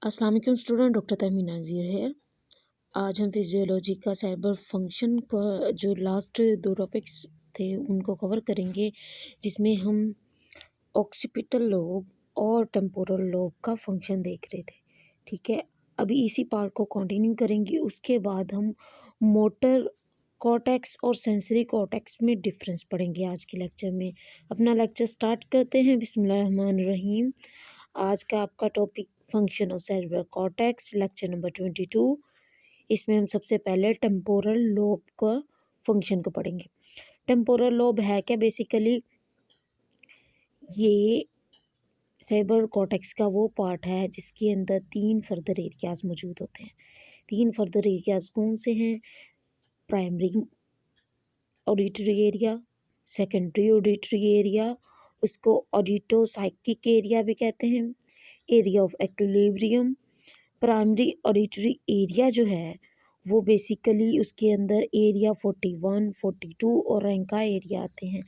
अस्सलाम वालेकुम student, doctor Tahmina नाज़ीर है। आज हम फिजियोलॉजी का साइबर फंक्शन का जो लास्ट दो टॉपिक्स थे उनको कवर करेंगे, जिसमें हम ऑक्सीपिटल लोब और टेम्पोरल लोब का फंक्शन देख रहे थे। ठीक है, अभी इसी पार्ट को कंटिन्यू करेंगे। उसके बाद हम मोटर कॉर्टेक्स और सेंसरी कॉर्टेक्स में डिफरेंस पढ़ेंगे आज के लेक्चर में। अपना लेक्चर स्टार्ट करते हैं। बिस्मिल्लाहिर्रहमानिर्रहीम। आज का आपका topic function of cerebral cortex, lecture number 22। इसमें हम सबसे पहले टेम्पोरल लोब का फंक्शन को पढ़ेंगे। टेम्पोरल लोब है क्या? बेसिकली ये सेरेब्रल कॉर्टेक्स का वो पार्ट है जिसके अंदर तीन फर्दर एरियाज मौजूद होते हैं। तीन फर्दर एरियाज कौन से हैं? Primary auditory area, secondary auditory area, उसको ऑडिटोसाइकिक एरिया भी कहते हैं, area of equilibrium. Primary auditory area जो है वो बेसिकली उसके अंदर एरिया 41, 42 और रैंका एरिया आते हैं।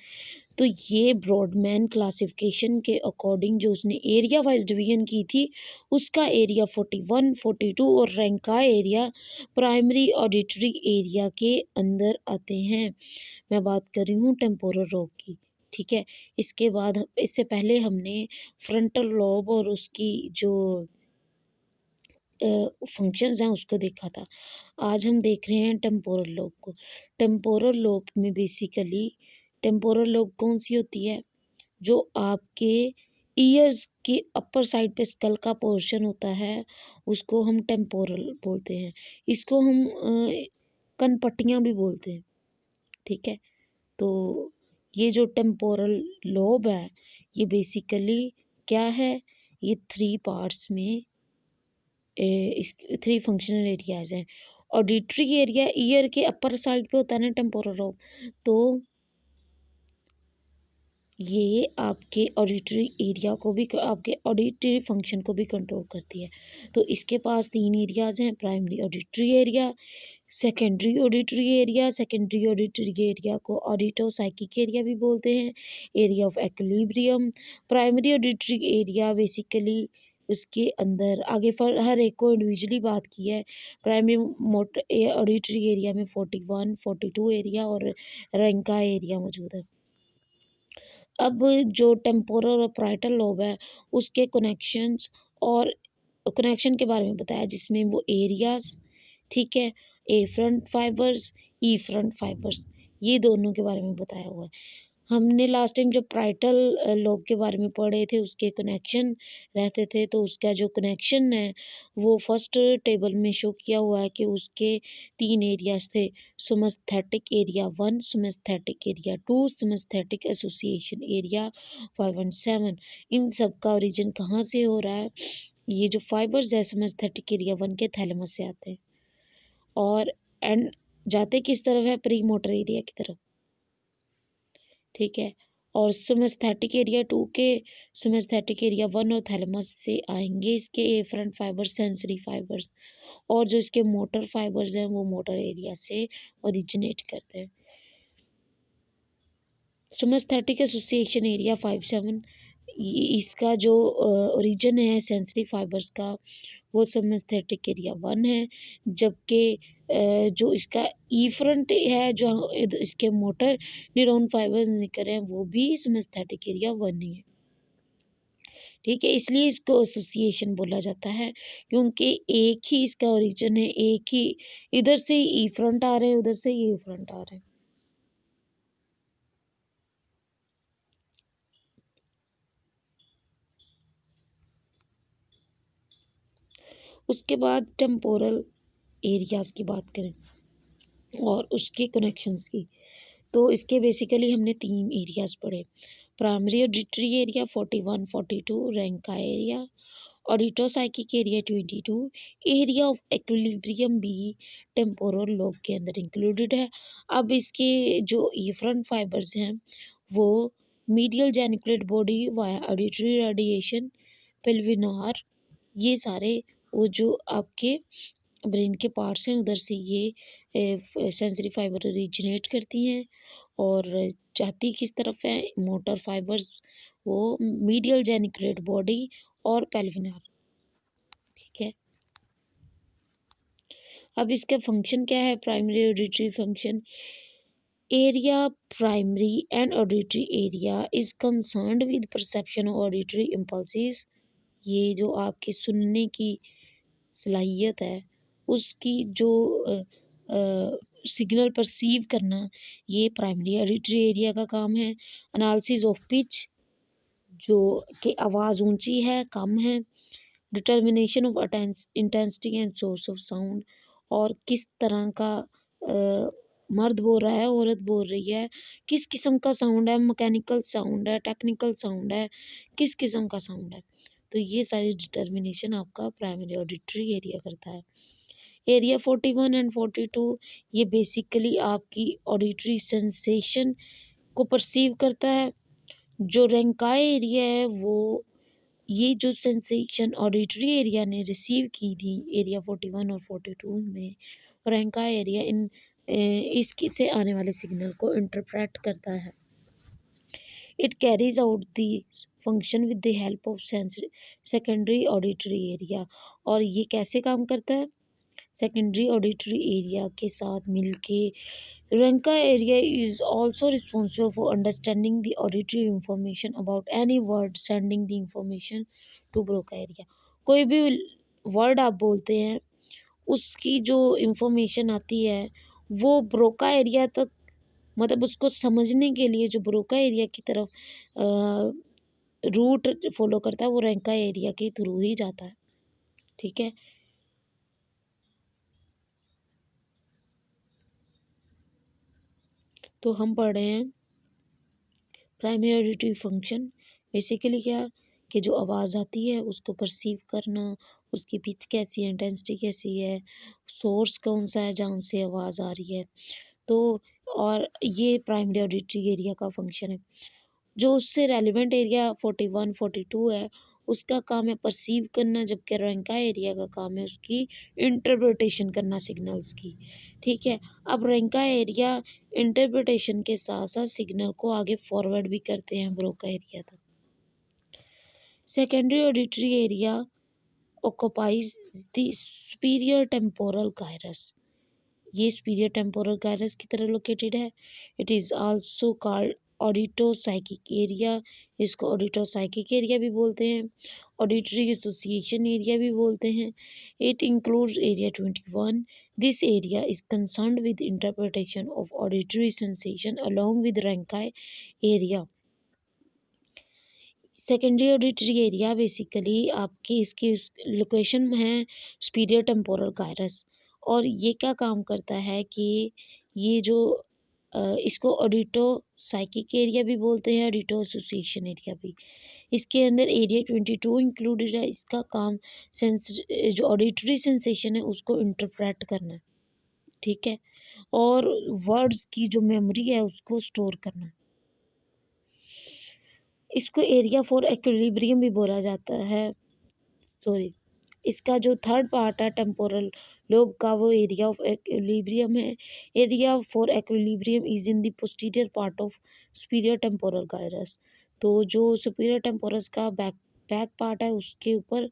तो ये ब्रॉडमैन क्लासिफिकेशन के अकॉर्डिंग जो उसने एरिया वाइज डिवीजन की थी, उसका एरिया 41, 42 और रैंका एरिया प्राइमरी ऑडिटरी एरिया के अंदर आते हैं। मैं बात कर रही हूँ टेम्पोरल लोब की। ठीक है, इसके बाद इससे पहले हमने फ्रंटल लोब और उसकी जो फंक्शंस हैं उसको देखा था। आज हम देख रहे हैं टेम्पोरल लोब को। टेम्पोरल लोब में बेसिकली टेम्पोरल लोब कौन सी होती है? जो आपके ईयर्स के अपर साइड पे स्कल का पोर्शन होता है उसको हम टेम्पोरल बोलते हैं। इसको हम कनपट्टियाँ भी बोलते हैं। ठीक है, तो ये जो टेम्पोरल लोब है ये बेसिकली क्या है? ये थ्री पार्ट्स में इस थ्री फंक्शनल एरियाज हैं। ऑडिटरी एरिया ईयर के अपर साइड पे होता है ना टेम्पोरल लोब, तो ये आपके ऑडिटरी एरिया को भी आपके ऑडिटरी फंक्शन को भी कंट्रोल करती है। तो इसके पास तीन एरियाज हैं, primary auditory area, secondary auditory area. Secondary auditory area को ऑडिटोसाइकिक एरिया भी बोलते हैं, area of equilibrium. Primary auditory area basically उसके अंदर आगे फर हर एक को इंडिविजुअली बात की है। प्राइमरी मोट ऑडिटरी एरिया में 41, 42 एरिया और रैंका एरिया मौजूद है। अब जो टेम्पोरल और पाराइटल लोब है उसके कनेक्शंस और कनेक्शन के बारे में बताया, जिसमें वो एरियाज, ठीक है, ए फ्रंट फाइबर्स, ई फ्रंट फाइबर्स, ये दोनों के बारे में बताया हुआ है। हमने लास्ट टाइम जब पाराइटल लोब के बारे में पढ़े थे उसके कनेक्शन रहते थे, तो उसका जो कनेक्शन है वो फर्स्ट टेबल में शो किया हुआ है कि उसके तीन एरियाज थे, somaesthetic area 1, somaesthetic area 2, somaesthetic association area 5 and 7। इन सब का ओरिजिन कहाँ से हो रहा है? ये जो फाइबर्स है सुमेस्थेटिक एरिया 1 के थैलेमस से आते हैं और एंड जाते किस तरफ है? प्री मोटर एरिया की तरफ। ठीक है, और सुमेस्थेटिक एरिया 2 के सुमेस्थेटिक एरिया 1 और थैलेमस से आएंगे इसके एफरेंट फाइबर्स, सेंसरी फाइबर्स, और जो इसके मोटर फाइबर्स हैं वो मोटर एरिया से ओरिजिनेट करते हैं। सुमेस्थेटिक एसोसिएशन एरिया 5-7, इसका जो ओरिजिन है सेंसरी फाइबर्स का वो सुमेस्थेटिक एरिया 1 है, जबकि जो इसका ईफ्रंट है, जो इसके मोटर न्यूरॉन फाइबर्स निकल रहे हैं वो भी सुमेस्थेटिक एरिया 1 ही है। ठीक है, इसलिए इसको एसोसिएशन बोला जाता है क्योंकि एक ही इसका ओरिजिन है, एक ही इधर से ई फ्रंट आ रहे हैं, उधर से ई फ्रंट आ रहे हैं। उसके बाद टेम्पोरल एरियाज की बात करें और उसके कनेक्शंस की, तो इसके बेसिकली हमने तीन एरियाज पढ़े। प्राइमरी ऑडिटरी एरिया 41, 42, रैंका area, auditopsychic area 22, area of equilibrium भी टेम्पोरल लोब के अंदर इंक्लूडेड है। अब इसके जो एफरेंट फाइबर्स हैं वो medial geniculate body via auditory radiation pulvinar, ये सारे वो जो आपके ब्रेन के पार्ट्स हैं उधर से ये सेंसरी फाइबर ओरिजिनेट करती हैं और जाती किस तरफ है? मोटर फाइबर्स वो मीडियल जेनिकुलेट बॉडी और पेल्विनार। ठीक है, अब इसका फंक्शन क्या है, primary auditory function. Area primary and auditory area is concerned with perception of auditory impulses. ये जो आपके सुनने की सलाहियत है उसकी जो सिग्नल परसीव करना, ये प्राइमरी ऑडिटरी एरिया का काम है। एनालिसिस ऑफ पिच, जो कि आवाज़ ऊंची है कम है। Determination of intensity and source of sound, और किस तरह का मर्द बोल रहा है औरत बोल रही है, किस किस्म का साउंड है, मैकेनिकल साउंड है, टेक्निकल साउंड है, किस किस्म का साउंड है। तो ये सारी डिटर्मिनेशन आपका प्राइमरी ऑडिटरी एरिया करता है। एरिया 41 एंड 42 ये बेसिकली आपकी ऑडिटरी सेंसेशन को परसीव करता है। जो रेंकाई एरिया है वो, ये जो सेंसेशन ऑडिटरी एरिया ने रिसीव की थी एरिया 41 और 42 में, रेंका एरिया इन इसकी से आने वाले सिग्नल को इंटरप्रेट करता है। It carries out the function with the help of secondary auditory area. और ये कैसे काम करता है, सेकेंडरी ऑडिटरी एरिया के साथ मिलके। Renka area is also responsible for understanding the auditory information about any word, sending the information to broca area। कोई भी वर्ड आप बोलते हैं उसकी जो इंफॉर्मेशन आती है वो ब्रोका एरिया तक, मतलब उसको समझने के लिए जो ब्रोका एरिया की तरफ रूट फॉलो करता है वो रेंका एरिया के थ्रू ही जाता है। ठीक है, तो हम पढ़ रहे हैं प्राइमरी ऑडिटरी फंक्शन। बेसिकली क्या, कि जो आवाज़ आती है उसको परसीव करना, उसकी पिच कैसी है, इंटेंसिटी कैसी है, सोर्स कौन सा है जहाँ से आवाज़ आ रही है। तो और ये प्राइमरी ऑडिटरी एरिया का फंक्शन है। जो उससे रेलिवेंट एरिया 41 42 है उसका काम है परसीव करना, जबकि रेंका एरिया का काम है उसकी इंटरप्रिटेशन करना सिग्नल्स की। ठीक है, अब रेंका एरिया इंटरप्रिटेशन के साथ साथ सिग्नल को आगे फॉरवर्ड भी करते हैं ब्रोका एरिया तक। Secondary auditory area occupies the superior temporal gyrus। ये superior temporal gyrus की तरह लोकेटेड है। It is also called auditopsychic area. इसको ऑडिटोसाइकिक एरिया भी बोलते हैं, ऑडिटरी एसोसिएशन एरिया भी बोलते हैं। It includes area 21। This area is concerned with interpretation of auditory sensation along with रेंकाई area. Secondary auditory area basically आपकी इसकी लोकेशन है सुपीरियर टेम्पोरल गायरस। और ये क्या काम करता है कि ये जो इसको ऑडिटो साइकिक एरिया भी बोलते हैं, ऑडिटो एसोसिएशन एरिया भी। इसके अंदर एरिया 22 इंक्लूडेड है। इसका काम सेंस जो ऑडिटरी सेंसेशन है उसको इंटरप्रेट करना। ठीक है, और वर्ड्स की जो मेमोरी है उसको स्टोर करना। इसको एरिया फॉर एक्विलिब्रियम भी बोला जाता है। सॉरी, इसका जो थर्ड पार्ट है टेम्पोरल लोब का, वो एरिया ऑफ एक्विलिब्रियम है। Area for equilibrium is in the posterior part of superior temporal gyrus. तो जो सुपीरियर टेम्पोरस का बैक पार्ट है उसके ऊपर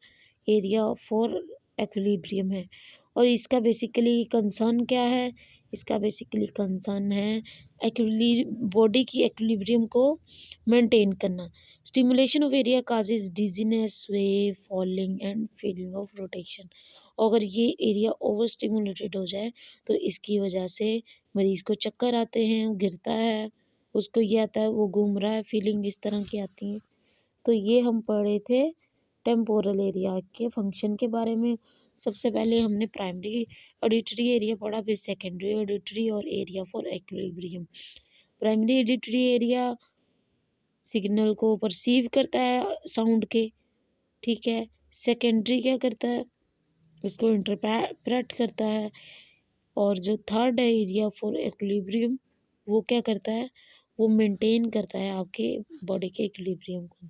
एरिया फॉर एक्विलिब्रियम है। और इसका बेसिकली कंसर्न क्या है, इसका बेसिकली कंसर्न है एक्विली बॉडी की एक्विलिब्रियम को मेंटेन करना। Stimulation of area causes dizziness, sway, falling and feeling of rotation. अगर ये एरिया ओवर स्टिमुलेटेड हो जाए तो इसकी वजह से मरीज को चक्कर आते हैं, वो गिरता है, उसको ये आता है वो घूम रहा है, फीलिंग इस तरह की आती है। तो ये हम पढ़े थे टेम्पोरल एरिया के फंक्शन के बारे में। सबसे पहले हमने प्राइमरी ऑडिटरी एरिया पढ़ा, फिर सेकेंडरी ऑडिटरी और area for equilibrium. Primary auditory area signal को परसीव करता है साउंड के। ठीक है, सेकेंडरी क्या करता है, उसको इंटरप्रेट करता है। और जो थर्ड है एरिया फॉर एक्विलिब्रियम, वो क्या करता है, वो मेंटेन करता है आपके बॉडी के इक्विलिब्रियम को।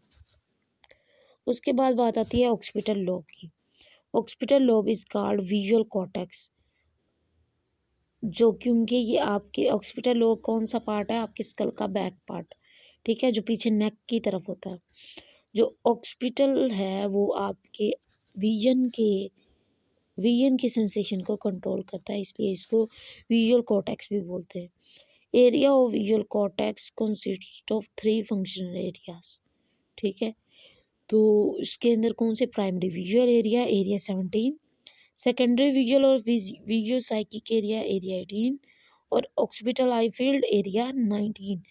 उसके बाद बात आती है ऑक्सीपिटल लोब की। Occipital lobe is called visual cortex, जो क्योंकि ये आपके ऑक्सीपिटल लोब कौन सा पार्ट है, आपके स्कल का बैक पार्ट। ठीक है, जो पीछे नेक की तरफ होता है। जो ऑक्सीपिटल है वो आपके विजन के विजन की सेंसेशन को कंट्रोल करता है, इसलिए इसको विजुअल कॉर्टेक्स भी बोलते हैं। Area of visual cortex consist of 3 functional areas. ठीक है, तो इसके अंदर कौन से primary visual area, area 17, secondary visual और विजुअल साइकिक एरिया, एरिया 18 और ऑक्सीपिटल आई फील्ड एरिया 19।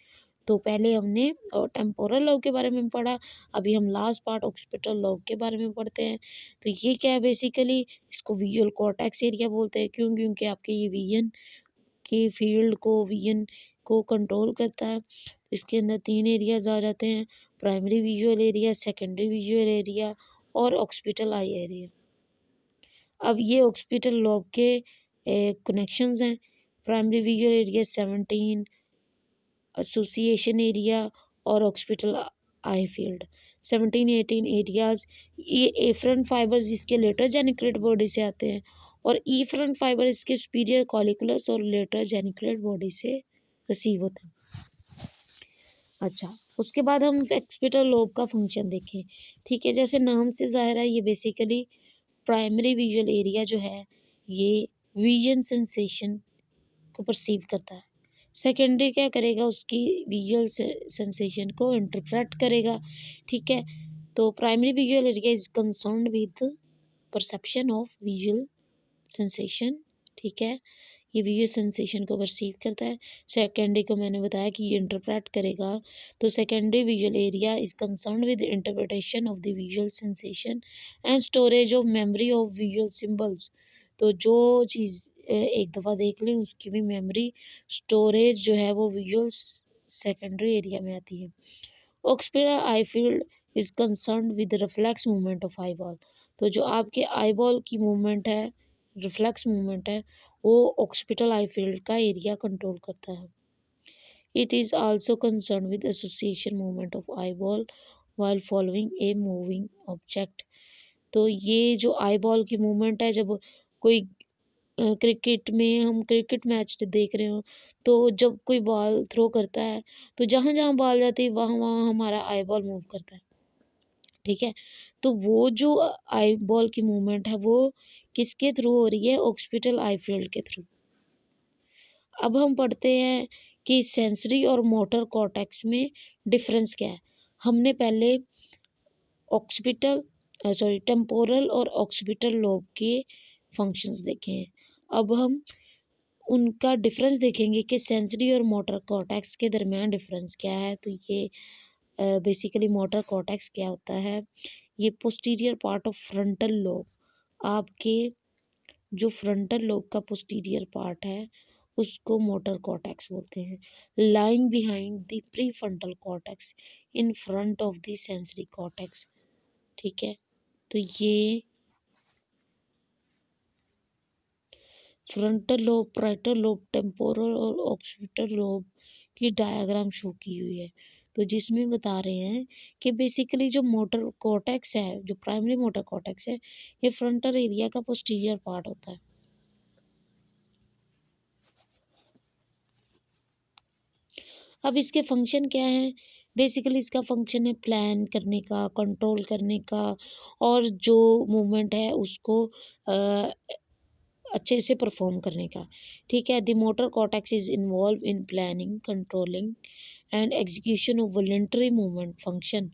तो पहले हमने टेम्पोरल लोब के बारे में पढ़ा, अभी हम लास्ट पार्ट ऑक्सीपिटल लोब के बारे में पढ़ते हैं। तो ये क्या है, बेसिकली इसको विजुअल कॉर्टेक्स एरिया बोलते हैं। क्यों? क्योंकि आपके ये विजन की फील्ड को, विजन को कंट्रोल करता है। इसके अंदर 3 एरियाज आ जाते हैं, primary visual area, secondary visual area और ऑक्सीपिटल आई एरिया। अब ये ऑक्सीपिटल लोब के कनेक्शंस हैं। Primary visual area 17, association area और ऑक्सीपिटल आई फील्ड 17-18 एरियाज। ये एफरंट फाइबर्स इसके लेटर जेनिकुलेट बॉडी से आते हैं और ईफरंट फाइबर इसके सुपीरियर कॉलिकुलस और लेटर जेनिकुलेट बॉडी से रिसीव होते हैं। अच्छा, उसके बाद हम ऑक्सीपिटल लोब का फंक्शन देखें। ठीक है, जैसे नाम से जाहिर है, ये बेसिकली प्राइमरी विजुअल एरिया जो है ये विजन सेंसेशन को परसीव करता है। सेकेंडरी क्या करेगा, उसकी विजुअल सेंसेशन को इंटरप्रेट करेगा। ठीक है, तो primary visual area is concerned with perception of visual sensation. ठीक है, ये विजुअल सेंसेशन को परसीव करता है। सेकेंडरी को मैंने बताया कि ये इंटरप्रेट करेगा। तो secondary visual area is concerned with interpretation of the visual sensation and storage of memory of visual symbols. तो जो चीज़ एक दफ़ा देख लें उसकी भी मेमोरी स्टोरेज जो है वो विजुअल सेकेंडरी एरिया में आती है। Occipital I field is concerned with reflex movement of eye ball. तो जो आपके आई बॉल की मूवमेंट है, रिफ्लेक्स मूवमेंट है, वो ऑक्सीपिटल आई फील्ड का एरिया कंट्रोल करता है। It is also concern with association movement of eye ball while following a moving object. तो ये जो आई बॉल की मूवमेंट है, जब कोई क्रिकेट में हम क्रिकेट मैच देख रहे हो, तो जब कोई बॉल थ्रो करता है तो जहाँ जहाँ बॉल जाती है वहाँ वहाँ हमारा आई बॉल मूव करता है। ठीक है, तो वो जो आई बॉल की मूवमेंट है वो किसके थ्रू हो रही है, ऑक्सीपिटल आई फील्ड के थ्रू। अब हम पढ़ते हैं कि सेंसरी और मोटर कॉर्टेक्स में डिफरेंस क्या है। हमने पहले ऑक्सीपिटल टेम्पोरल और ऑक्सीपिटल लोब के फंक्शंस देखे हैं। अब हम उनका डिफरेंस देखेंगे कि सेंसरी और मोटर कॉर्टेक्स के दरमियान डिफरेंस क्या है। तो ये बेसिकली मोटर कॉर्टेक्स क्या होता है, ये posterior part of frontal lobe, आपके जो फ्रंटल लोब का पोस्टीरियर पार्ट है उसको मोटर कॉर्टेक्स बोलते हैं। Lying behind the pre frontal cortex in front of the sensory cortex. ठीक है, तो ये frontal lobe, parietal lobe, temporal और ऑक्सीपिटल लोब की डायग्राम शो की हुई है। तो जिसमें बता रहे हैं कि बेसिकली जो मोटर कॉर्टेक्स है, जो प्राइमरी मोटर कॉर्टेक्स है, ये फ्रंटल एरिया का पोस्टीरियर पार्ट होता है। अब इसके फंक्शन क्या है, बेसिकली इसका फंक्शन है प्लान करने का, कंट्रोल करने का और जो मूवमेंट है उसको अच्छे से परफॉर्म करने का। ठीक है, the motor cortex is involve in planning, controlling and execution of voluntary movement function.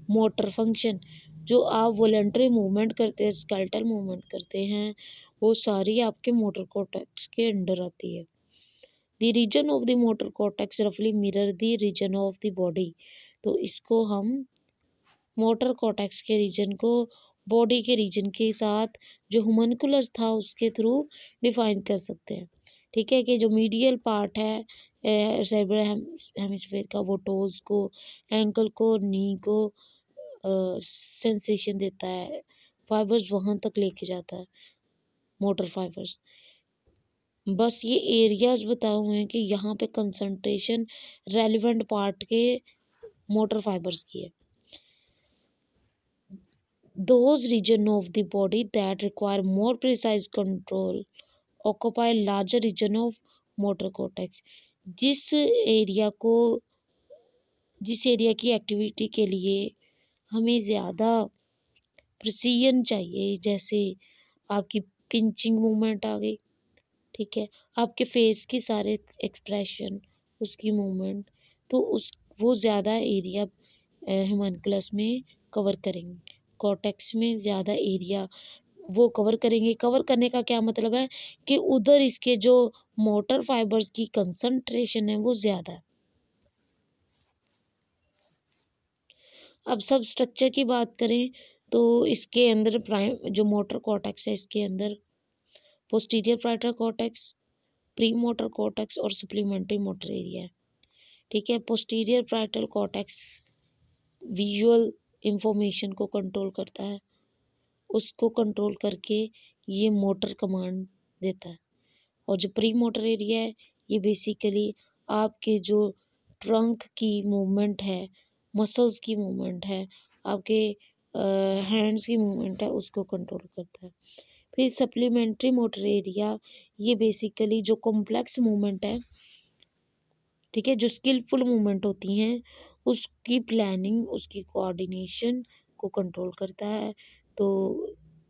Motor function जो आप वॉलंटरी मूवमेंट करते हैं, स्केलेटल मूवमेंट करते हैं, वो सारी आपके मोटर कॉर्टेक्स के अंडर आती है। The region of the motor cortex रफली mirror the region of the body. तो इसको हम मोटर कॉर्टेक्स के रीजन को बॉडी के रीजन के साथ जो होम्युनकुलस था उसके थ्रू डिफाइन कर सकते हैं। ठीक है, कि जो मीडियल पार्ट है सेरेब्रल हेमिस्फीयर का, वो टोज को, एंकल को, नी को सेंसेशन देता है, फाइबर्स वहां तक लेके जाता है, मोटर फाइबर्स। बस ये एरियाज बताए हुए हैं कि यहाँ पे कंसंट्रेशन रेलिवेंट पार्ट के मोटर फाइबर्स की है। Those regions of the body that require more precise control occupy larger region of motor cortex। जिस एरिया को, जिस एरिया की एक्टिविटी के लिए हमें ज़्यादा प्रिसीजन चाहिए, जैसे आपकी पिंचिंग मूवमेंट आ गई, ठीक है। आपके फेस की सारे एक्सप्रेशन, उसकी मूवमेंट, तो उस वो ज़्यादा एरिया होम्यूनकुलस में कवर करेंगे, कॉर्टेक्स में ज़्यादा एरिया वो कवर करेंगे। कवर करने का क्या मतलब है कि उधर इसके जो मोटर फाइबर्स की कंसंट्रेशन है वो ज़्यादा है। अब सब स्ट्रक्चर की बात करें तो इसके अंदर प्राइम जो मोटर कॉर्टेक्स है, इसके अंदर पोस्टीरियर पार्ietal कॉर्टेक्स, प्री मोटर कॉर्टेक्स और सप्लीमेंट्री मोटर एरिया है, ठीक है। पोस्टीरियर पार्ietal कॉर्टेक्स विजुअल इंफॉर्मेशन को कंट्रोल करता है, उसको कंट्रोल करके ये मोटर कमांड देता है। और जो प्री मोटर एरिया है, ये बेसिकली आपके जो ट्रंक की मूवमेंट है, मसल्स की मूवमेंट है, आपके हैंड्स की मूवमेंट है, उसको कंट्रोल करता है। फिर सप्लीमेंट्री मोटर एरिया, ये बेसिकली जो कॉम्प्लेक्स मूवमेंट है, ठीक है, जो स्किलफुल मूवमेंट होती हैं, उसकी प्लानिंग, उसकी कोऑर्डिनेशन को कंट्रोल करता है। तो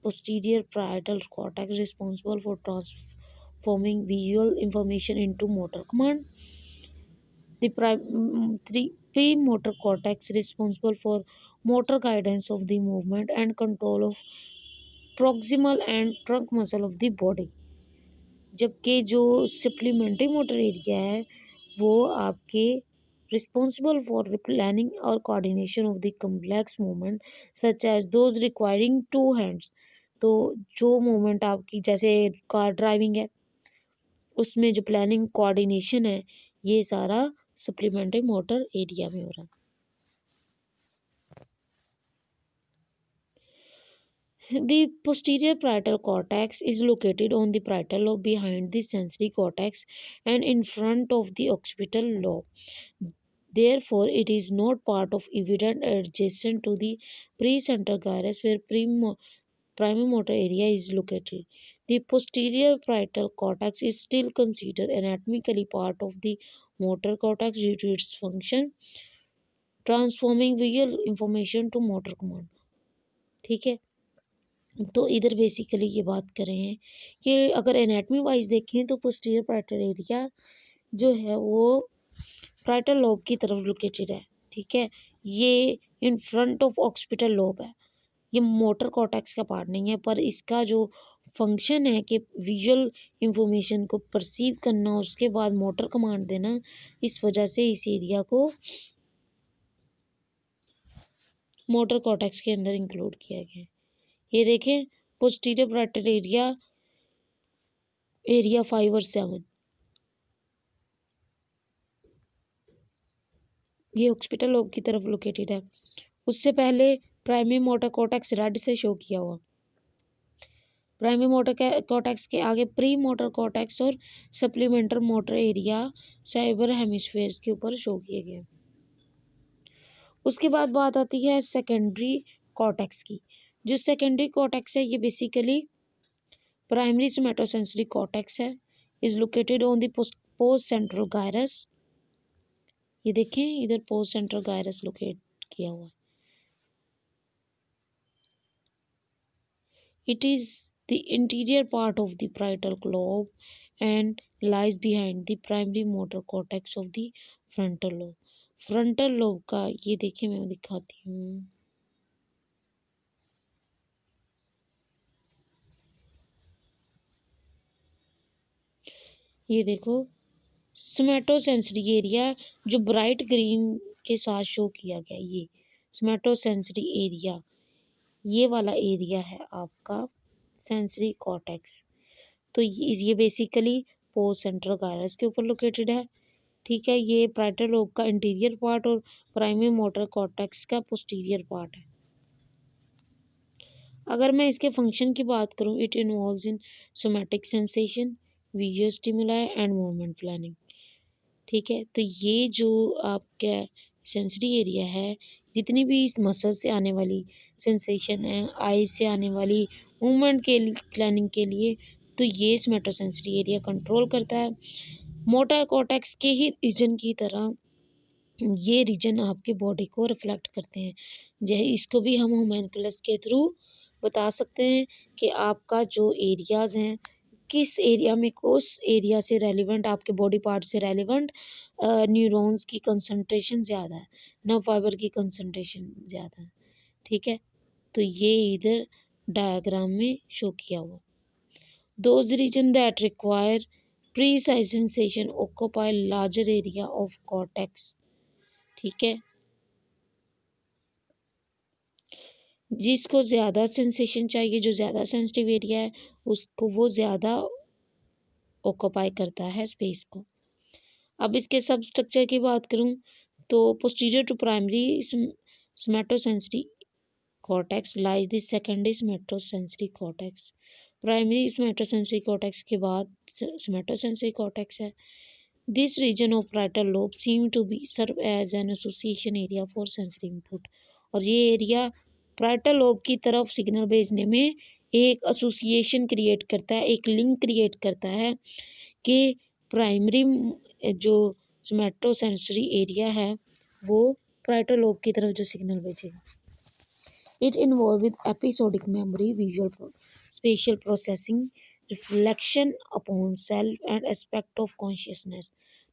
पोस्टीरियर पार्ietal cortex responsible for transforming visual information into motor command. The premotor cortex responsible for motor guidance of the movement and control of proximal and trunk muscle of the body। जबकि जो supplementary motor area है वो आपके responsible for planning और coordination of the complex movement such as those requiring two hands. तो जो movement आपकी जैसे कार ड्राइविंग है, उसमें जो प्लानिंग कोऑर्डिनेशन है, ये सारा सप्लीमेंट्री मोटर एरिया में हो रहा है। The posterior parietal cortex is located on the parietal lobe behind the sensory cortex and in front of the occipital lobe. Therefore, it is not part of evident adjacent to the precentral gyrus where primary motor area is located. The posterior parietal cortex is still considered anatomically part of the motor cortex due to its function transforming visual information to motor command, ठीक है। तो इधर basically ये बात कर रहे हैं कि अगर एनाटमी वाइज देखें तो पोस्टीरियर पार्ietal एरिया जो है वो पार्ietal लोब की तरफ लोकेटेड है, ठीक है। ये in front of occipital lobe है, ये मोटर कॉर्टेक्स का पार्ट नहीं है, पर इसका जो फंक्शन है कि विजुअल इंफॉर्मेशन को परसीव करना, उसके बाद मोटर कमांड देना, इस वजह से इस एरिया को मोटर कॉर्टेक्स के अंदर इंक्लूड किया गया है। ये देखें पोस्टीरियर पार्ietal एरिया 5 और 7, ये ऑक्सीपिटल लोब की तरफ लोकेटेड है। उससे पहले प्राइमरी मोटर कॉर्टेक्स रेड से शो किया हुआ, प्राइमरी मोटर कॉर्टेक्स के आगे प्री मोटर कॉर्टेक्स और सप्लीमेंटर मोटर एरिया साइबर हेमिस्फेयर्स के ऊपर शो किए गए। उसके बाद बात आती है सेकेंडरी कॉर्टेक्स की। जो सेकेंडरी कॉर्टेक्स है, ये बेसिकली प्राइमरी सोमैटोसेंसरी कॉर्टेक्स है, is located on the post central gyrus. ये देखें इधर पोस्ट सेंट्रल गायरस लोकेट किया हुआ है। It is the interior part of the parietal lobe and lies behind the primary motor cortex of the frontal lobe। Frontal lobe का ये देखिए मैं दिखाती हूँ, ये देखो सोमैटोसेंसरी एरिया जो ब्राइट ग्रीन के साथ शो किया गया, ये सोमैटोसेंसरी एरिया, ये वाला एरिया है आपका सेंसरी कॉर्टेक्स। तो ये बेसिकली पोस्ट सेंट्रल गायरस के ऊपर लोकेटेड है, ठीक है। ये parietal लोब का इंटीरियर पार्ट और प्राइमरी मोटर कॉर्टेक्स का पोस्टीरियर पार्ट है। अगर मैं इसके फंक्शन की बात करूं, it involves in somatic sensation, visual stimuli and movement planning, ठीक है। तो ये जो आपका सेंसरी एरिया है, जितनी भी इस मसल से आने वाली सेंसेशन है, आई से आने वाली मूवमेंट के प्लानिंग के लिए, तो ये सोमैटोसेंसरी एरिया कंट्रोल करता है। मोटर कॉर्टेक्स के ही रीजन की तरह ये रीजन आपके बॉडी को रिफ्लेक्ट करते हैं, जैसे इसको भी हम होम्यूनकुलस के थ्रू बता सकते हैं कि आपका जो एरियाज़ हैं किस एरिया में उस एरिया से रेलिवेंट आपके बॉडी पार्ट से रेलिवेंट न्यूरॉन्स की कंसंट्रेशन ज़्यादा है, नर्व फाइबर की कंसंट्रेशन ज़्यादा है। ठीक है, तो ये इधर डायग्राम में शो किया हुआ। Those region that require precise sensation occupy larger area of cortex। ठीक है, जिसको ज़्यादा सेंसेशन चाहिए, जो ज़्यादा सेंसिटिव एरिया है, उसको वो ज़्यादा ऑक्यूपाई करता है स्पेस को। अब इसके सब स्ट्रक्चर की बात करूं तो posterior to primary somatosensory cortex lies the secondary somatosensory cortex. Primary somatosensory cortex के बाद स्मेटोसेंसरी कॉर्टेक्स है। This region of parietal lobe seem to be serve as an association area for sensory input। और ये area parietal lobe की तरफ signal भेजने में एक एसोसिएशन क्रिएट करता है, एक लिंक क्रिएट करता है कि प्राइमरी जो स्मेटोसेंसरी एरिया है वो parietal lobe की तरफ जो सिग्नल भेजेगा। It involves with episodic memory, visual, spatial processing, reflection upon self and aspect of consciousness।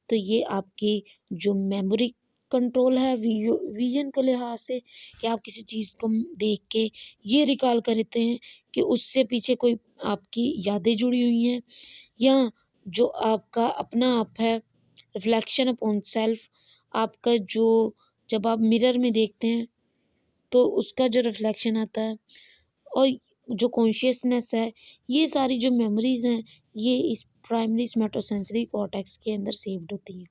तो ये आपकी जो मेमोरी कंट्रोल है विजन के लिहाज से कि आप किसी चीज़ को देख के ये रिकॉल करते हैं कि उससे पीछे कोई आपकी यादें जुड़ी हुई हैं, या जो आपका अपना आप है रिफ्लेक्शन अपॉन सेल्फ, आपका जो जब आप मिरर में देखते हैं तो उसका जो रिफ्लेक्शन आता है, और जो कॉन्शियसनेस है, ये सारी जो मेमोरीज हैं ये इस प्राइमरी स्मेटोसेंसरी कॉर्टेक्स के अंदर सेव्ड होती हैं।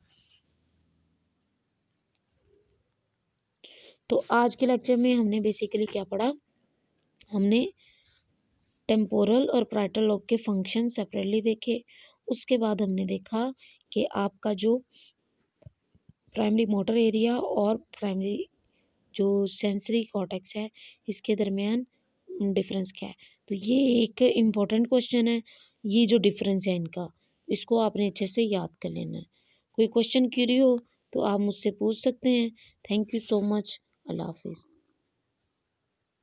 तो आज के लेक्चर में हमने बेसिकली क्या पढ़ा, हमने टेम्पोरल और parietal लोब के फंक्शन सेपरेटली देखे। उसके बाद हमने देखा कि आपका जो प्राइमरी मोटर एरिया और प्राइमरी जो सेंसरी कॉर्टेक्स है इसके दरमियान डिफरेंस क्या है। तो ये एक इम्पोर्टेंट क्वेश्चन है, ये जो डिफरेंस है इनका, इसको आपने अच्छे से याद कर लेना है। कोई क्वेश्चन क्यूरी हो तो आप मुझसे पूछ सकते हैं। Thank you so much. अल्लाह हाफिज़।